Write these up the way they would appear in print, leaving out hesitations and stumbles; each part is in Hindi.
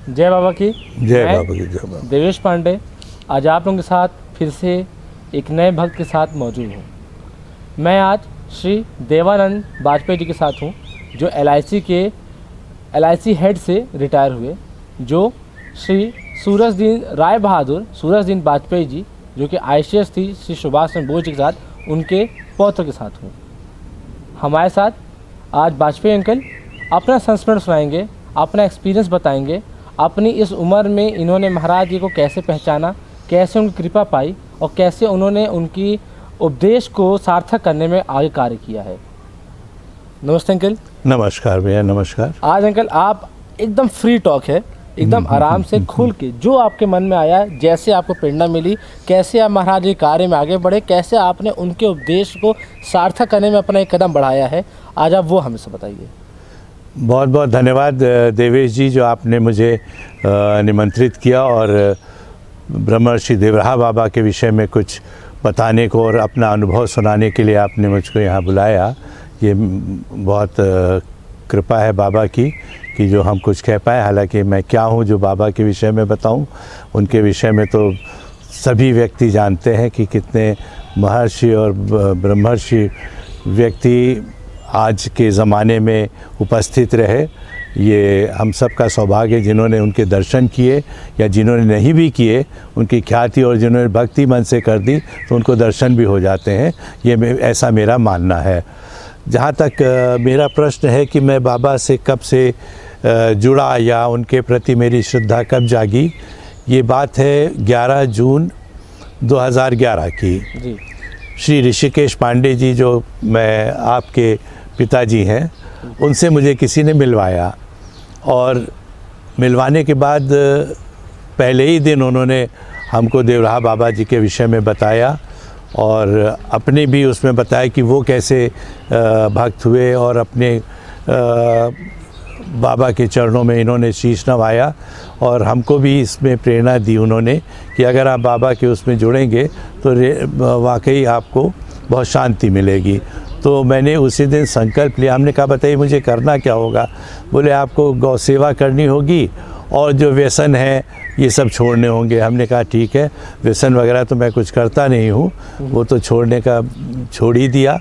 जय बाबा की जय बाबा की जय बाबा। देवेश पांडे आज आप लोगों के साथ फिर से एक नए भक्त के साथ मौजूद हूँ। मैं आज श्री देवानंद वाजपेयी जी के साथ हूँ, जो LIC हेड से रिटायर हुए, जो श्री राय बहादुर सूरजदीन वाजपेयी जी, जो कि ICS थी श्री सुभाष चंद्र बोस जी के साथ, उनके पौत्र के साथ हूँ। हमारे साथ आज वाजपेयी अंकल अपना संस्मरण सुनाएंगे, अपना एक्सपीरियंस बताएंगे, अपनी इस उम्र में इन्होंने महाराज जी को कैसे पहचाना, कैसे उनकी कृपा पाई और कैसे उन्होंने उनकी उपदेश को सार्थक करने में आगे कार्य किया है। नमस्ते अंकल। नमस्कार भैया, नमस्कार। आज अंकल आप एकदम फ्री टॉक है, एकदम आराम से खुल के जो आपके मन में आया, जैसे आपको प्रेरणा मिली, कैसे आप महाराज जी कार्य में आगे बढ़े, कैसे आपने उनके उपदेश को सार्थक करने में अपना एक कदम बढ़ाया है, आज आप वो हमें से बताइए। बहुत बहुत धन्यवाद देवेश जी, जो आपने मुझे निमंत्रित किया और ब्रह्मर्षि देवराहा बाबा के विषय में कुछ बताने को और अपना अनुभव सुनाने के लिए आपने मुझको यहाँ बुलाया। ये बहुत कृपा है बाबा की कि जो हम कुछ कह पाए। हालांकि मैं क्या हूँ जो बाबा के विषय में बताऊँ, उनके विषय में तो सभी व्यक्ति जानते हैं कि कितने महर्षि और ब्रह्मर्षि व्यक्ति आज के ज़माने में उपस्थित रहे। ये हम सब का सौभाग्य, जिन्होंने उनके दर्शन किए या जिन्होंने नहीं भी किए, उनकी ख्याति और जिन्होंने भक्ति मन से कर दी तो उनको दर्शन भी हो जाते हैं। ये ऐसा मेरा मानना है। जहाँ तक मेरा प्रश्न है कि मैं बाबा से कब से जुड़ा या उनके प्रति मेरी श्रद्धा कब जागी, ये बात है 11 जून 2011 की। जी। श्री ऋषिकेश पांडे जी, जो मैं आपके पिताजी हैं, उनसे मुझे किसी ने मिलवाया और मिलवाने के बाद पहले ही दिन उन्होंने हमको देवराहा बाबा जी के विषय में बताया और अपने भी उसमें बताया कि वो कैसे भक्त हुए और अपने बाबा के चरणों में इन्होंने शीश नवाया और हमको भी इसमें प्रेरणा दी उन्होंने कि अगर आप बाबा के उसमें जुड़ेंगे तो वाकई आपको बहुत शांति मिलेगी। तो मैंने उसी दिन संकल्प लिया। हमने कहा बताइए मुझे करना क्या होगा? बोले आपको गौ सेवा करनी होगी और जो व्यसन है ये सब छोड़ने होंगे। हमने कहा ठीक है, व्यसन वगैरह तो मैं कुछ करता नहीं हूँ, वो तो छोड़ ही दिया।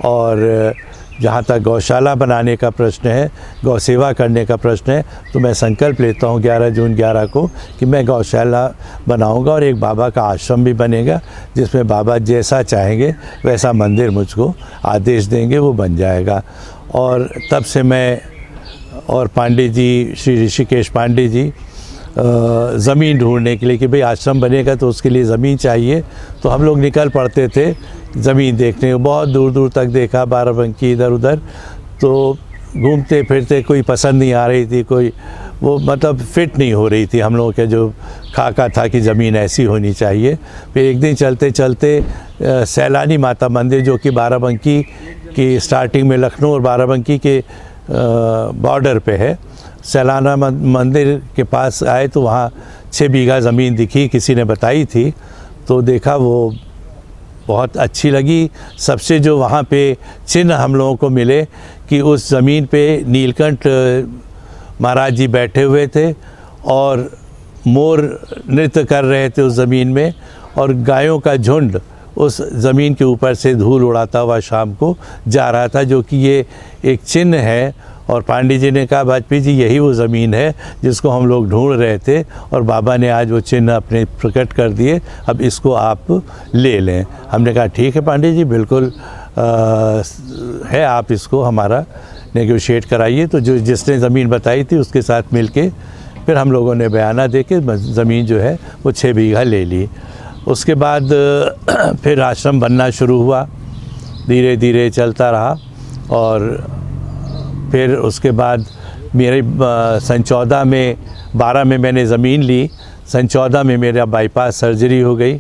और जहाँ तक गौशाला बनाने का प्रश्न है, गौ सेवा करने का प्रश्न है, तो मैं संकल्प लेता हूँ 11 जून 11 को कि मैं गौशाला बनाऊँगा और एक बाबा का आश्रम भी बनेगा, जिसमें बाबा जैसा चाहेंगे वैसा मंदिर मुझको आदेश देंगे वो बन जाएगा। और तब से मैं और पांडे जी, श्री ऋषिकेश पांडे जी, ज़मीन ढूंढने के लिए कि भाई आश्रम बनेगा तो उसके लिए ज़मीन चाहिए। तो हम लोग निकल पड़ते थे ज़मीन देखने। बहुत दूर दूर तक देखा, बाराबंकी इधर उधर, तो घूमते फिरते कोई पसंद नहीं आ रही थी, कोई वो मतलब फिट नहीं हो रही थी हम लोगों के जो खाका था कि ज़मीन ऐसी होनी चाहिए। फिर एक दिन चलते चलते सैलानी माता मंदिर, जो कि बाराबंकी की स्टार्टिंग में लखनऊ और बाराबंकी के बॉर्डर पे है, सैलाना मंदिर के पास आए तो वहाँ 6 बीघा ज़मीन दिखी, किसी ने बताई थी। तो देखा, वो बहुत अच्छी लगी। सबसे जो वहाँ पे चिन्ह हम लोगों को मिले कि उस ज़मीन पे नीलकंठ महाराज जी बैठे हुए थे और मोर नृत्य कर रहे थे उस ज़मीन में, और गायों का झुंड उस ज़मीन के ऊपर से धूल उड़ाता हुआ शाम को जा रहा था, जो कि ये एक चिन्ह है। और पांडे जी ने कहा वाजपेयी जी यही वो ज़मीन है जिसको हम लोग ढूंढ रहे थे और बाबा ने आज वो चिन्ह अपने प्रकट कर दिए, अब इसको आप ले लें। हमने कहा ठीक है पांडे जी, बिल्कुल है, आप इसको हमारा नेगोशिएट कराइए। तो जो जिसने ज़मीन बताई थी उसके साथ मिलके फिर हम लोगों ने बयाना दे के ज़मीन जो है वो 6 बीघा ले ली। उसके बाद फिर आश्रम बनना शुरू हुआ, धीरे धीरे चलता रहा। और फिर उसके बाद मेरे सन 12 में मैंने ज़मीन ली। सन 14 में मेरा बाईपास सर्जरी हो गई।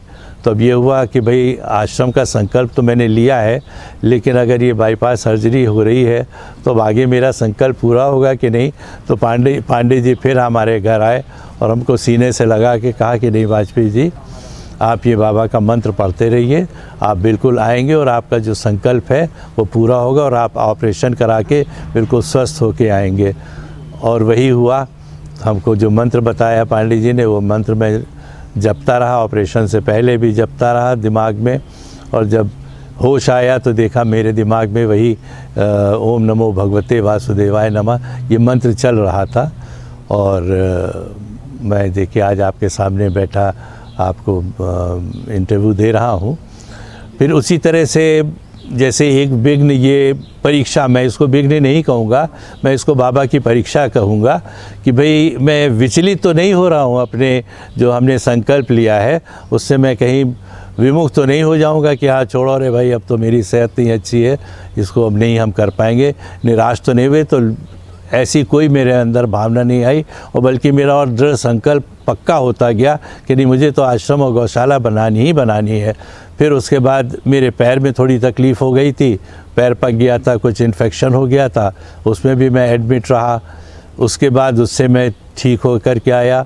तो अब ये हुआ कि भाई आश्रम का संकल्प तो मैंने लिया है, लेकिन अगर ये बाईपास सर्जरी हो रही है तो अब आगे मेरा संकल्प पूरा होगा कि नहीं। तो पांडे जी फिर हमारे घर आए और हमको सीने से लगा के कहा कि नहीं वाजपेयी जी, आप ये बाबा का मंत्र पढ़ते रहिए, आप बिल्कुल आएंगे और आपका जो संकल्प है वो पूरा होगा और आप ऑपरेशन करा के बिल्कुल स्वस्थ होके आएंगे। और वही हुआ। हमको जो मंत्र बताया पांडे जी ने, वो मंत्र मैं जपता रहा, ऑपरेशन से पहले भी जपता रहा दिमाग में। और जब होश आया तो देखा मेरे दिमाग में वही ओम नमो भगवते वासुदेवाय नमः ये मंत्र चल रहा था। और मैं देखिए आज आपके सामने बैठा आपको इंटरव्यू दे रहा हूँ। फिर उसी तरह से जैसे एक विघ्न, ये परीक्षा, मैं इसको विघ्न नहीं कहूँगा, मैं इसको बाबा की परीक्षा कहूँगा कि भाई मैं विचलित तो नहीं हो रहा हूँ अपने जो हमने संकल्प लिया है उससे, मैं कहीं विमुख तो नहीं हो जाऊँगा कि हाँ छोड़ो रे भाई, अब तो मेरी सेहत नहीं अच्छी है, इसको अब नहीं हम कर पाएंगे। निराश तो नहीं हुए, तो ऐसी कोई मेरे अंदर भावना नहीं आई, और बल्कि मेरा और दृढ़ संकल्प पक्का होता गया कि नहीं, मुझे तो आश्रम और गौशाला बनानी ही बनानी है। फिर उसके बाद मेरे पैर में थोड़ी तकलीफ़ हो गई थी, पैर पक गया था, कुछ इन्फेक्शन हो गया था, उसमें भी मैं एडमिट रहा। उसके बाद उससे मैं ठीक हो कर के आया।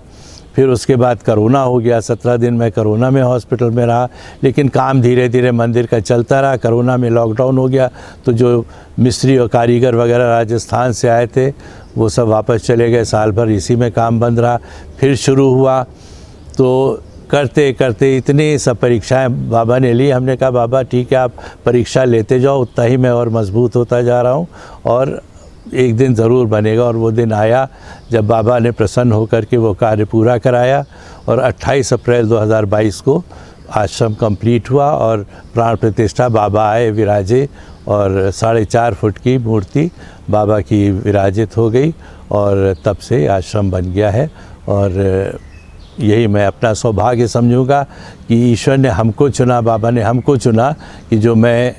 फिर उसके बाद कोरोना हो गया, 17 दिन मैं कोरोना में हॉस्पिटल में रहा, लेकिन काम धीरे धीरे मंदिर का चलता रहा। कोरोना में लॉकडाउन हो गया, तो जो मिस्त्री और कारीगर वगैरह राजस्थान से आए थे वो सब वापस चले गए, साल भर इसी में काम बंद रहा। फिर शुरू हुआ, तो करते करते इतनी सब परीक्षाएं बाबा ने ली। हमने कहा बाबा ठीक है, आप परीक्षा लेते जाओ, उतना ही मैं और मजबूत होता जा रहा हूँ, और एक दिन ज़रूर बनेगा। और वो दिन आया जब बाबा ने प्रसन्न होकर के वो कार्य पूरा कराया। और 28 अप्रैल 2022 को आश्रम कंप्लीट हुआ और प्राण प्रतिष्ठा बाबा आए, विराजे, और 4.5 फुट की मूर्ति बाबा की विराजित हो गई, और तब से आश्रम बन गया है। और यही मैं अपना सौभाग्य समझूंगा कि ईश्वर ने हमको चुना, बाबा ने हमको चुना, कि जो मैं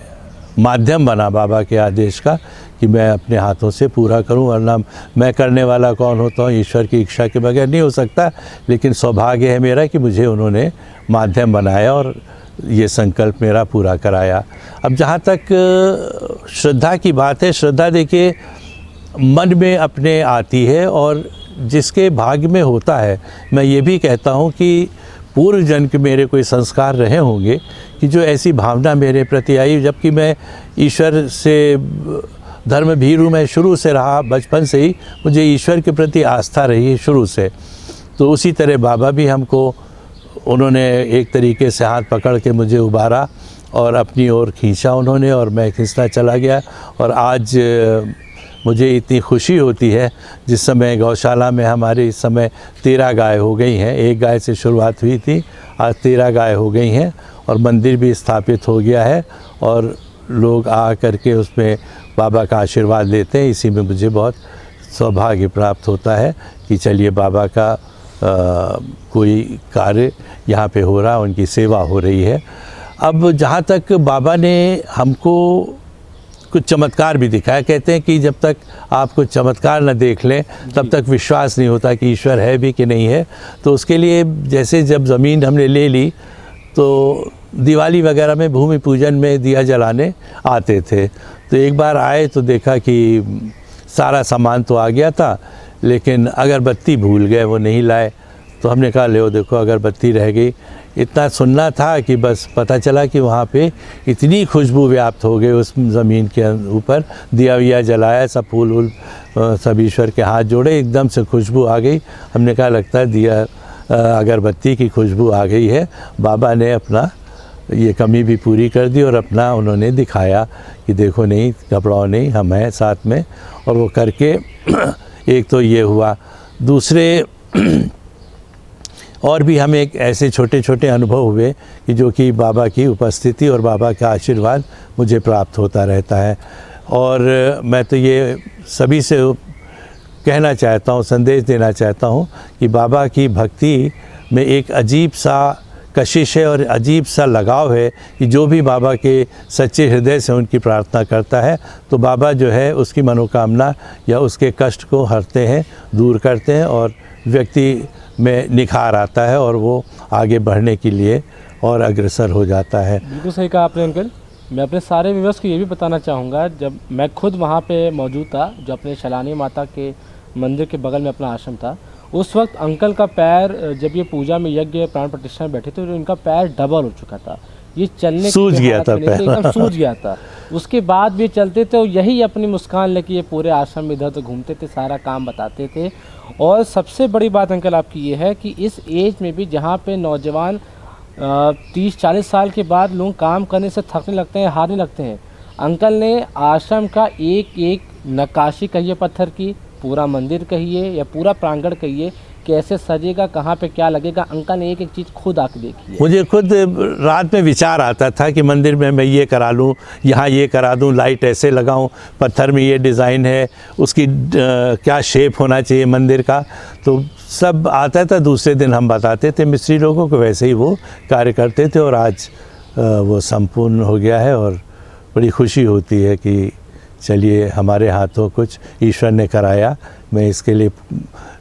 माध्यम बना बाबा के आदेश का, कि मैं अपने हाथों से पूरा करूं। वरना मैं करने वाला कौन होता हूं, ईश्वर की इच्छा के बगैर नहीं हो सकता। लेकिन सौभाग्य है मेरा कि मुझे उन्होंने माध्यम बनाया और ये संकल्प मेरा पूरा कराया। अब जहाँ तक श्रद्धा की बात है, श्रद्धा देखिए मन में अपने आती है, और जिसके भाग्य में होता है। मैं ये भी कहता हूँ कि पूर्व जन्म के मेरे कोई संस्कार रहे होंगे कि जो ऐसी भावना मेरे प्रति आई, जबकि मैं ईश्वर से धर्म भीरू मैं शुरू से रहा, बचपन से ही मुझे ईश्वर के प्रति आस्था रही है शुरू से। तो उसी तरह बाबा भी हमको, उन्होंने एक तरीके से हाथ पकड़ के मुझे उबारा और अपनी ओर खींचा उन्होंने, और मैं खींचता चला गया। और आज मुझे इतनी खुशी होती है, जिस समय गौशाला में हमारे इस समय 13 गाय हो गई हैं। एक गाय से शुरुआत हुई थी, आज 13 गाय हो गई हैं, और मंदिर भी स्थापित हो गया है, और लोग आ करके उसमें बाबा का आशीर्वाद लेते हैं। इसी में मुझे बहुत सौभाग्य प्राप्त होता है कि चलिए बाबा का कोई कार्य यहाँ पे हो रहा, उनकी सेवा हो रही है। अब जहाँ तक बाबा ने हमको कुछ चमत्कार भी दिखाया, कहते हैं कि जब तक आप कुछ चमत्कार न देख लें तब तक विश्वास नहीं होता कि ईश्वर है भी कि नहीं है। तो उसके लिए जैसे जब ज़मीन हमने ले ली, तो दिवाली वगैरह में भूमि पूजन में दिया जलाने आते थे। तो एक बार आए तो देखा कि सारा सामान तो आ गया था, लेकिन अगरबत्ती भूल गए, वो नहीं लाए। तो हमने कहा ले देखो अगरबत्ती रह गई। इतना सुनना था कि बस पता चला कि वहाँ पे इतनी खुशबू व्याप्त हो गई उस ज़मीन के ऊपर। दिया विया जलाया, सब फूल वूल सब ईश्वर के हाथ जोड़े, एकदम से खुशबू आ गई। हमने कहा लगता है दिया अगरबत्ती की खुशबू आ गई है। बाबा ने अपना ये कमी भी पूरी कर दी और अपना उन्होंने दिखाया कि देखो नहीं, घबराओ नहीं, हम हैं साथ में। और वो करके एक तो ये हुआ। दूसरे और भी हमें एक ऐसे छोटे छोटे अनुभव हुए कि जो कि बाबा की उपस्थिति और बाबा का आशीर्वाद मुझे प्राप्त होता रहता है। और मैं तो ये सभी से कहना चाहता हूँ, संदेश देना चाहता हूँ कि बाबा की भक्ति में एक अजीब सा कशिश है और अजीब सा लगाव है कि जो भी बाबा के सच्चे हृदय से उनकी प्रार्थना करता है तो बाबा जो है उसकी मनोकामना या उसके कष्ट को हरते हैं, दूर करते हैं, और व्यक्ति में निखार आता है और वो आगे बढ़ने के लिए और अग्रसर हो जाता है। बिल्कुल सही कहा आपने अंकल। मैं अपने सारे व्यूअर्स को ये भी बताना चाहूँगा, जब मैं खुद वहाँ पे मौजूद था, जो अपने शैलानी माता के मंदिर के बगल में अपना आश्रम था, उस वक्त अंकल का पैर, जब ये पूजा में यज्ञ प्राण प्रतिष्ठा में बैठे थे तो इनका पैर डबल हो चुका था। ये चलने सूझ के गया हालत था में नहीं थे, पैर। एकदम सूझ गया था। उसके बाद भी चलते थे और यही अपनी मुस्कान लेके ये पूरे आश्रम में इधर उधर घूमते थे, सारा काम बताते थे। और सबसे बड़ी बात अंकल आपकी ये है कि इस एज में भी जहाँ पे नौजवान 30-40 साल के बाद लोग काम करने से थकने लगते हैं, हारने लगते हैं, अंकल ने आश्रम का एक एक नक्काशी कहिए पत्थर की, पूरा मंदिर कहिए या पूरा प्रांगण कहिए, कैसे सजेगा, कहाँ पे क्या लगेगा, अंकल ने एक एक चीज़ खुद आके देखी है। मुझे खुद रात में विचार आता था कि मंदिर में मैं ये करा लूँ, यहाँ ये करा दूँ, लाइट ऐसे लगाऊँ, पत्थर में ये डिज़ाइन है, उसकी क्या शेप होना चाहिए मंदिर का, तो सब आता था। दूसरे दिन हम बताते थे मिस्त्री लोगों को, वैसे ही वो कार्य करते थे। और आज वो संपूर्ण हो गया है और बड़ी खुशी होती है कि चलिए हमारे हाथों कुछ ईश्वर ने कराया। मैं इसके लिए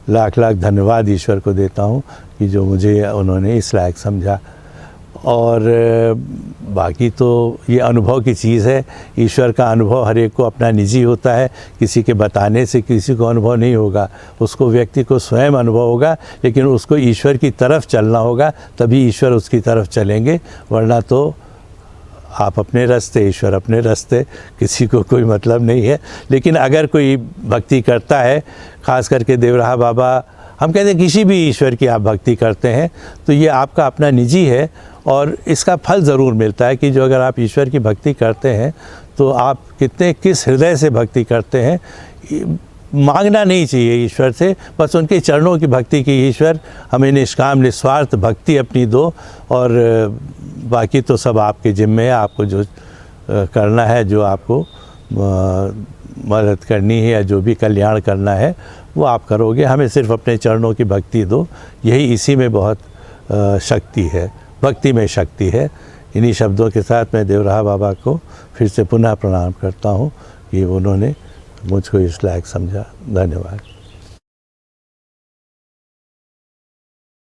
लाख लाख धन्यवाद ईश्वर को देता हूँ कि जो मुझे उन्होंने इस लायक समझा। और बाकी तो ये अनुभव की चीज़ है। ईश्वर का अनुभव हर एक को अपना निजी होता है, किसी के बताने से किसी को अनुभव नहीं होगा, उसको व्यक्ति को स्वयं अनुभव होगा। लेकिन उसको ईश्वर की तरफ चलना होगा, तभी ईश्वर उसकी तरफ चलेंगे, वरना तो आप अपने रास्ते, ईश्वर अपने रास्ते, किसी को कोई मतलब नहीं है। लेकिन अगर कोई भक्ति करता है, ख़ास करके देवराहा बाबा, हम कहते हैं किसी भी ईश्वर की आप भक्ति करते हैं तो ये आपका अपना निजी है और इसका फल ज़रूर मिलता है कि जो अगर आप ईश्वर की भक्ति करते हैं तो आप किस हृदय से भक्ति करते हैं, मांगना नहीं चाहिए ईश्वर से, बस उनके चरणों की भक्ति की ईश्वर हमें निष्काम निस्वार्थ भक्ति अपनी दो। और बाकी तो सब आपके जिम्मे है, आपको जो करना है, जो आपको मदद करनी है या जो भी कल्याण करना है वो आप करोगे। हमें सिर्फ अपने चरणों की भक्ति दो, यही इसी में बहुत शक्ति है, भक्ति में शक्ति है। इन्हीं शब्दों के साथ मैं देवराहा बाबा को फिर से पुनः प्रणाम करता हूँ कि उन्होंने मुझको इस लायक समझा। धन्यवाद।